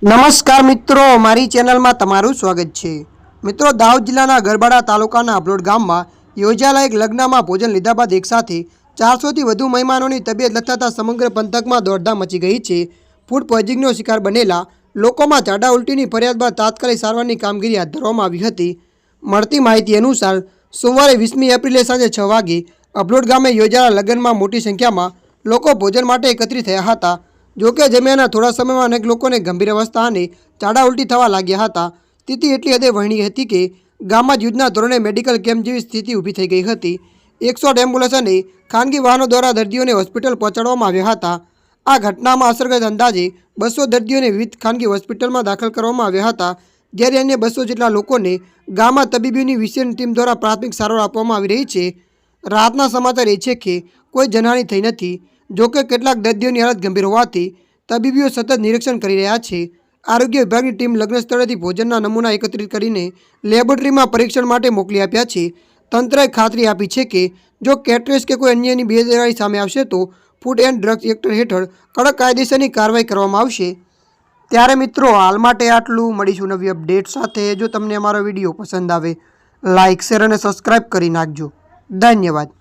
નમસ્કાર મિત્રો, મારી ચેનલમાં તમારું સ્વાગત છે। મિત્રો, દાહોદ જિલ્લાના ગરબાડા તાલુકાના અબલોડ ગામમાં યોજાયેલા એક લગ્નમાં ભોજન લીધા બાદ એકસાથે 400થી વધુ મહેમાનોની તબિયત લથાતા સમગ્ર પંથકમાં દોડધામ મચી ગઈ છે। ફૂડ પોઈઝનિંગનો શિકાર બનેલા લોકોમાં ઝાડા ઉલટીની ફરિયાદ બાદ તાત્કાલિક સારવારની કામગીરી હાથ ધરવામાં આવી હતી। મળતી માહિતી અનુસાર સોમવારે 20મી એપ્રિલે સાંજે 6 વાગે અબલોડ ગામે યોજાયેલા લગ્નમાં મોટી સંખ્યામાં લોકો ભોજન માટે એકત્રિત થયા હતા। જોકે જમ્યાના થોડા સમયમાં અનેક લોકોને ગંભીર અવસ્થા અને ઝાડા ઉલટી થવા લાગ્યા હતા। સ્થિતિ એટલી હદે વહેણી હતી કે ગામમાં યુદ્ધના ધોરણે મેડિકલ કેમ્પ જેવી સ્થિતિ ઊભી થઈ ગઈ હતી। 108 એમ્બ્યુલન્સ અને ખાનગી વાહનો દ્વારા દર્દીઓને હોસ્પિટલ પહોંચાડવામાં આવ્યા હતા। આ ઘટનામાં અસરગ્રસ્ત અંદાજે 200 દર્દીઓને વિવિધ ખાનગી હોસ્પિટલમાં દાખલ કરવામાં આવ્યા હતા, જ્યારે અન્ય 200 જેટલા લોકોને ગામમાં તબીબીની વિશેષ ટીમ દ્વારા પ્રાથમિક સારવાર આપવામાં આવી રહી છે। રાહતના સમાચાર એ છે કે કોઈ જાનહાની થઈ નથી। જોકે કેટલાક દર્દીઓની હાલત ગંભીર હોવાથી તબીબીઓ સતત નિરીક્ષણ કરી રહ્યા છે। આરોગ્ય વિભાગની ટીમ લગ્ન સ્થળેથી ભોજનના નમૂના એકત્રિત કરીને લેબોરેટરીમાં પરીક્ષણ માટે મોકલી આપ્યા છે। તંત્રએ ખાતરી આપી છે કે જો કેટરેસ કે કોઈ અન્યની બેદરકારી સામે આવશે તો ફૂડ એન્ડ ડ્રગ્સ એક્ટ હેઠળ કડક કાયદેસરની કાર્યવાહી કરવામાં આવશે। ત્યારે મિત્રો, હાલ માટે આટલું। મળીશું નવી અપડેટ સાથે। જો તમને અમારો વિડીયો પસંદ આવે, લાઇક, શેર અને સબસ્ક્રાઈબ કરી નાખજો। ધન્યવાદ।